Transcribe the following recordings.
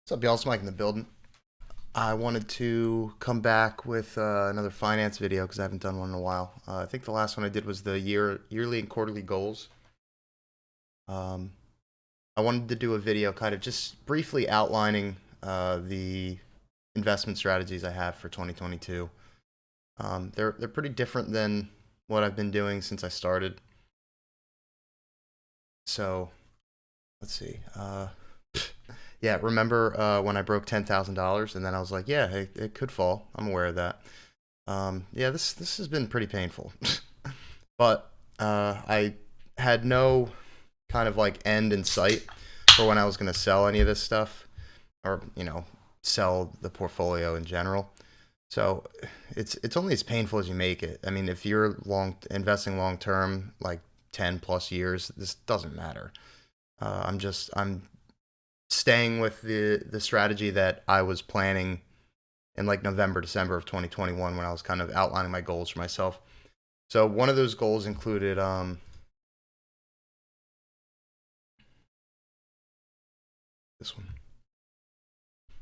What's up, y'all? It's Mike in the building. I wanted to come back with another finance video because I haven't done one in a while. I think the last one I did was the yearly and quarterly goals. Um, I wanted to do a video kind of just briefly outlining the investment strategies I have for 2022. They're pretty different than what I've been doing since I started. So let's see. Yeah, remember when I broke $10,000 and then I was like, yeah, it could fall. I'm aware of that. Yeah, this has been pretty painful, but I had no kind of like end in sight for when I was going to sell any of this stuff, or sell the portfolio in general. So it's only as painful as you make it. I mean, if you're investing long term, like 10 plus years, this doesn't matter. I'm staying with the strategy that I was planning in like November, December of 2021 when I was kind of outlining my goals for myself. So one of those goals included this one.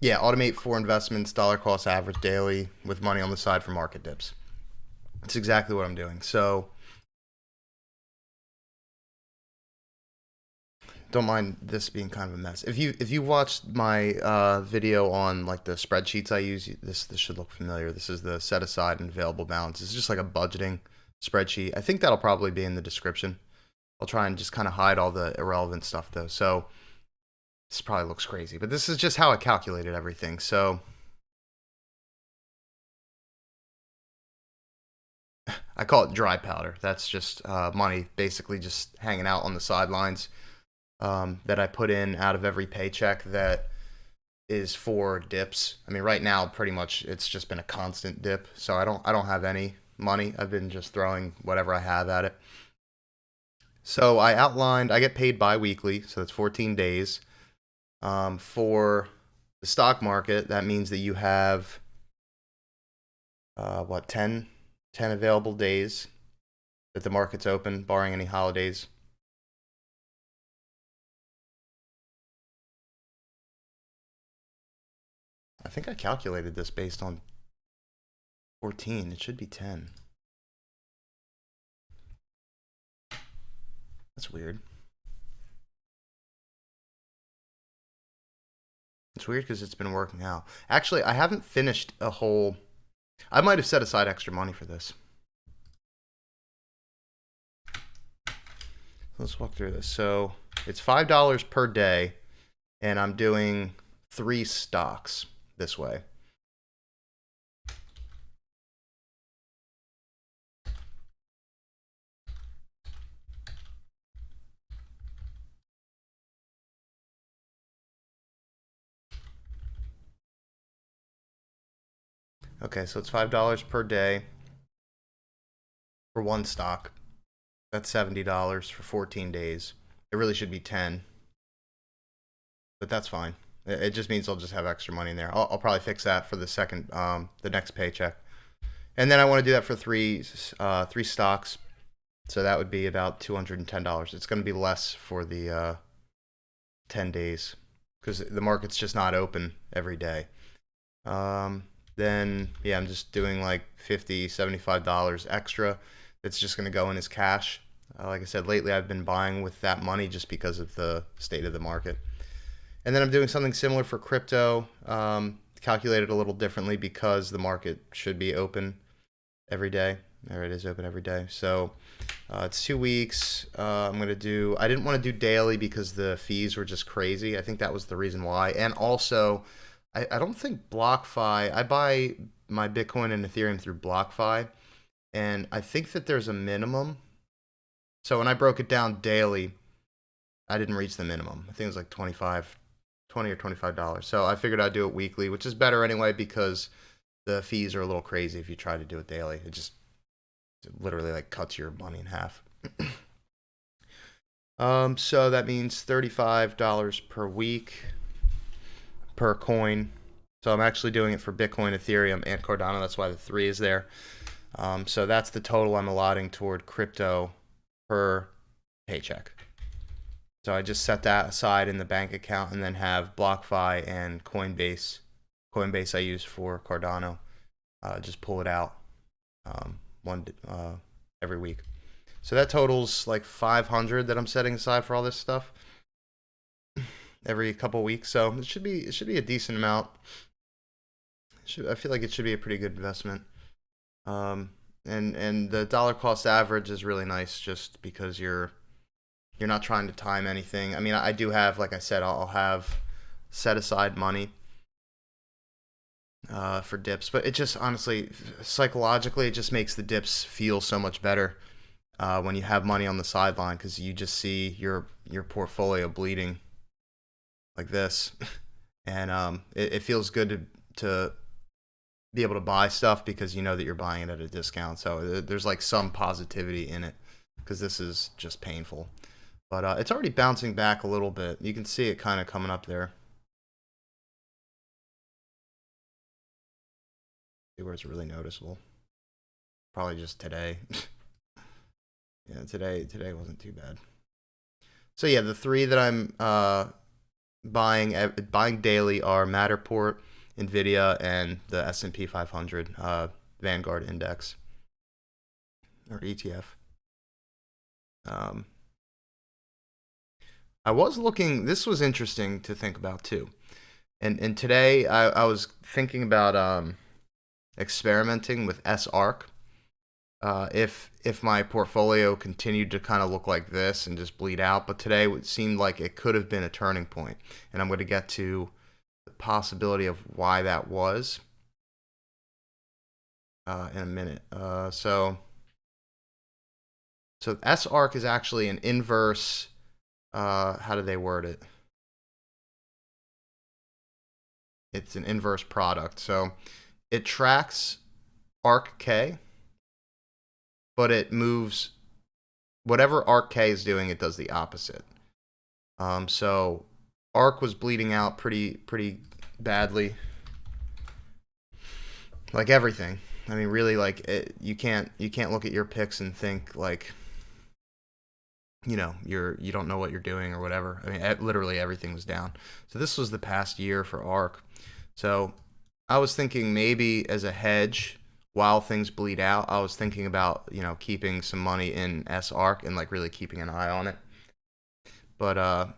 Yeah, automate 4 investments, dollar cost average daily with money on the side for market dips. That's exactly what I'm doing. So don't mind this being kind of a mess. If you watched my video on like the spreadsheets I use, this should look familiar. This is the set aside and available balance. It's just like a budgeting spreadsheet. I think that'll probably be in the description. I'll try and just kind of hide all the irrelevant stuff though. So this probably looks crazy, but this is just how I calculated everything. So I call it dry powder. That's just money basically just hanging out on the sidelines that I put in out of every paycheck that is for dips. I mean, right now, pretty much it's just been a constant dip. So I don't have any money. I've been just throwing whatever I have at it. So I get paid bi-weekly, so that's 14 days. For the stock market, that means that you have what 10 available days that the market's open, barring any holidays. I think I calculated this based on 14. It should be 10. That's weird. It's weird because it's been working out. Actually, I haven't finished a whole. I might have set aside extra money for this. Let's walk through this. So it's $5 per day, and I'm doing 3 stocks this way. Okay, so it's $5 per day for 1 stock. That's $70 for 14 days. It really should be 10, but that's fine. It just means I'll just have extra money in there. I'll probably fix that for the next paycheck, and then I want to do that for three stocks. So that would be about $210. It's going to be less for the 10 days because the market's just not open every day. Then yeah, I'm just doing like $50, $75 extra. It's just going to go in as cash. Like I said, lately I've been buying with that money just because of the state of the market. And then I'm doing something similar for crypto, calculated a little differently because the market should be open every day. There it is, open every day. So it's 2 weeks. I'm going to do, I didn't want to do daily because the fees were just crazy. I think that was the reason why. And also, I don't think BlockFi, I buy my Bitcoin and Ethereum through BlockFi. And I think that there's a minimum. So when I broke it down daily, I didn't reach the minimum. I think it was like 20 or $25. So I figured I'd do it weekly, which is better anyway because the fees are a little crazy if you try to do it daily. It literally like cuts your money in half. So that means $35 per week per coin. So I'm actually doing it for Bitcoin, Ethereum, and Cardano. That's why the 3 is there. So that's the total I'm allotting toward crypto per paycheck. So I just set that aside in the bank account and then have BlockFi and Coinbase. Coinbase I use for Cardano. Just pull it out one every week. So that totals like 500 that I'm setting aside for all this stuff every couple weeks. So it should be a decent amount. I feel like it should be a pretty good investment. And the dollar cost average is really nice just because you're not trying to time anything. I mean, I do have, like I said, I'll have set aside money for dips, but it just honestly, psychologically, it just makes the dips feel so much better when you have money on the sideline because you just see your portfolio bleeding like this, and it feels good to be able to buy stuff because you know that you're buying it at a discount. So there's like some positivity in it because this is just painful. But it's already bouncing back a little bit. You can see it kind of coming up there. See where it's really noticeable. Probably just today. Yeah, today wasn't too bad. So yeah, the three that I'm buying daily are Matterport, Nvidia, and the S&P 500 Vanguard Index or ETF. I was looking. This was interesting to think about too. And today I was thinking about experimenting with SARK. If my portfolio continued to kind of look like this and just bleed out, but today it seemed like it could have been a turning point, and I'm going to get to the possibility of why that was in a minute. So SARK is actually an inverse. How do they word it? It's an inverse product. So it tracks ARK-K, but it moves whatever ARK-K is doing, it does the opposite. So ARK was bleeding out pretty badly, like everything. I mean, really, like you can't look at your picks and think like, you know, you don't know what you're doing or whatever. I mean, literally everything was down. So this was the past year for ARK. So I was thinking maybe as a hedge while things bleed out, I was thinking about, you know, keeping some money in SARK and like really keeping an eye on it. But I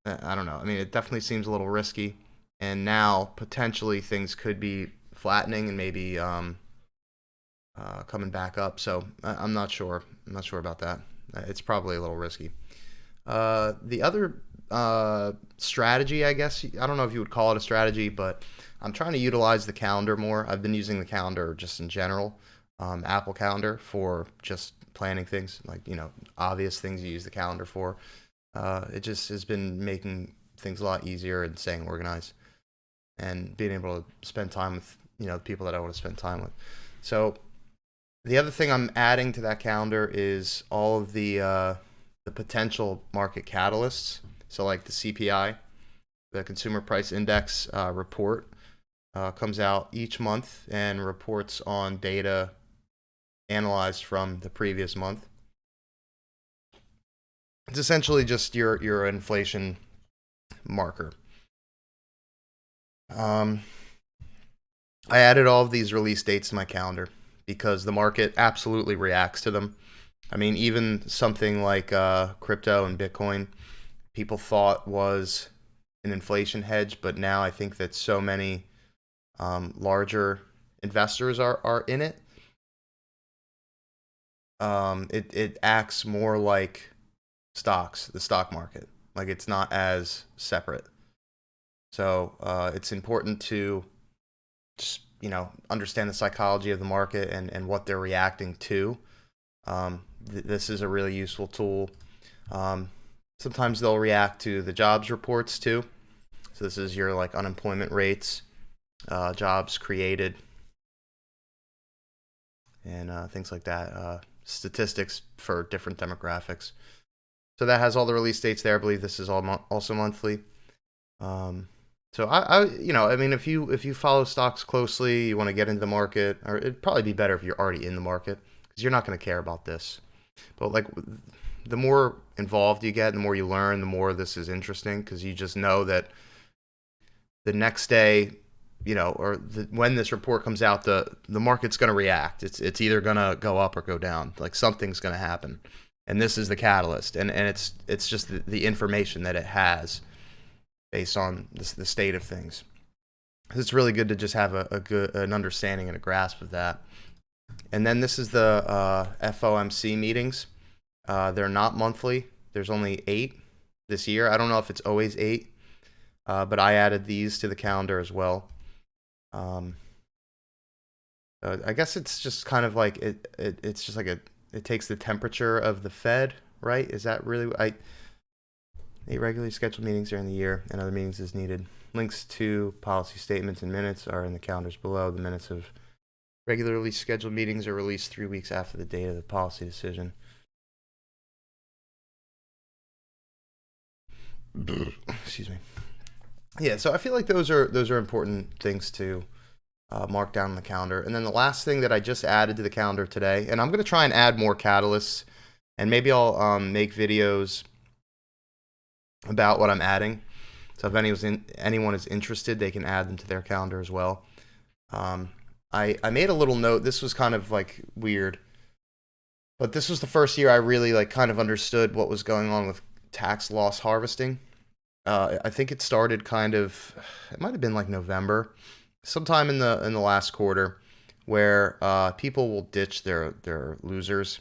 don't know. I mean, it definitely seems a little risky. And now potentially things could be flattening and maybe coming back up. So I'm not sure. I'm not sure about that. It's probably a little risky. The other strategy, I guess, I don't know if you would call it a strategy, but I'm trying to utilize the calendar more. I've been using the calendar just in general, Apple Calendar, for just planning things, like, you know, obvious things you use the calendar for. It just has been making things a lot easier and staying organized and being able to spend time with, you know, the people that I want to spend time with. So the other thing I'm adding to that calendar is all of the potential market catalysts. So like the CPI, the Consumer Price Index report, comes out each month and reports on data analyzed from the previous month. It's essentially just your inflation marker. I added all of these release dates to my calendar because the market absolutely reacts to them. I mean, even something like crypto and Bitcoin, people thought was an inflation hedge, but now I think that so many larger investors are in it. It acts more like stocks, the stock market. Like, it's not as separate. So it's important to just, you know, understand the psychology of the market and what they're reacting to. This is a really useful tool. Sometimes they'll react to the jobs reports too. So this is your like unemployment rates, jobs created, and things like that. Statistics for different demographics. So that has all the release dates there. I believe this is all also monthly. So I you know, I mean, if you follow stocks closely, you want to get into the market, or it'd probably be better if you're already in the market because you're not going to care about this. But like the more involved you get, the more you learn, the more this is interesting, because you just know that the next day, or when this report comes out, the market's going to react. It's either going to go up or go down. Like, something's going to happen, and this is the catalyst. And it's just the information that it has based on the state of things. It's really good to just have an understanding and a grasp of that. And then this is the FOMC meetings. They're not monthly. There's only 8 this year. I don't know if it's always 8, but I added these to the calendar as well. I guess it's just kind of like it's just like it takes the temperature of the Fed, right? Is that really 8 regularly scheduled meetings during the year and other meetings as needed. Links to policy statements and minutes are in the calendars below. The minutes of regularly scheduled meetings are released 3 weeks after the date of the policy decision. Excuse me. Yeah, so I feel like those are important things to mark down on the calendar. And then the last thing that I just added to the calendar today, and I'm going to try and add more catalysts, and maybe I'll make videos about what I'm adding. So if anyone is interested, they can add them to their calendar as well. I made a little note. This was kind of like weird, but this was the first year I really like kind of understood what was going on with tax loss harvesting. I think it started it might have been like November, sometime in the last quarter, where people will ditch their losers,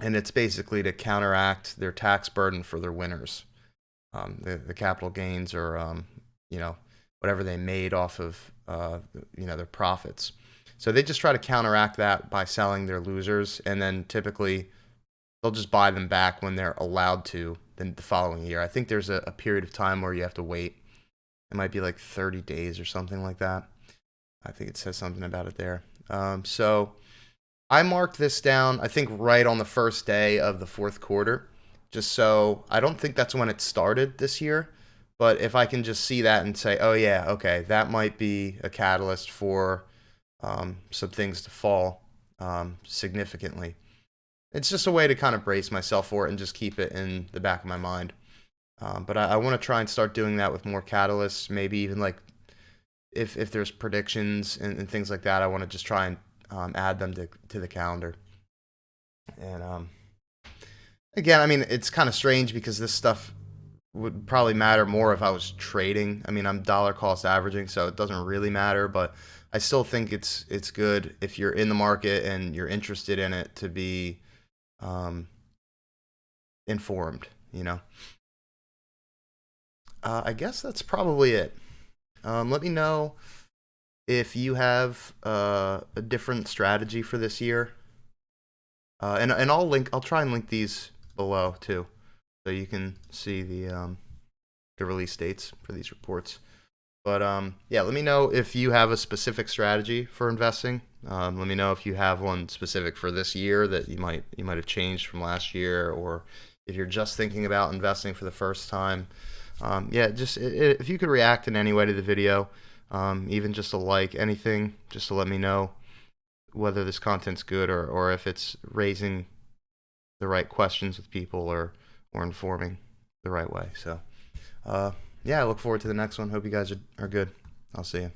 and it's basically to counteract their tax burden for their winners. The capital gains, or whatever they made off of their profits. So they just try to counteract that by selling their losers, and then typically they'll just buy them back when they're allowed to the following year. I think there's a period of time where you have to wait. It might be like 30 days or something like that. I think it says something about it there. So I marked this down, I think, right on the first day of the fourth quarter. Just so I don't think that's when it started this year, but if I can just see that and say, oh yeah, okay, that might be a catalyst for some things to fall significantly. It's just a way to kind of brace myself for it and just keep it in the back of my mind. But I want to try and start doing that with more catalysts, maybe even like if there's predictions and things like that, I want to just try and add them to the calendar. And again, I mean, it's kind of strange because this stuff would probably matter more if I was trading. I mean, I'm dollar cost averaging, so it doesn't really matter, but I still think it's good if you're in the market and you're interested in it to be informed, I guess that's probably it. Let me know if you have a different strategy for this year. And I'll try and link these below too, so you can see the release dates for these reports. But yeah, let me know if you have a specific strategy for investing. Let me know if you have one specific for this year that you might have changed from last year, or if you're just thinking about investing for the first time. Yeah, just if you could react in any way to the video, even just a like, anything, just to let me know whether this content's good, or if it's raising the right questions with people, or informing the right way. So yeah, I look forward to the next one. Hope you guys are good. I'll see you.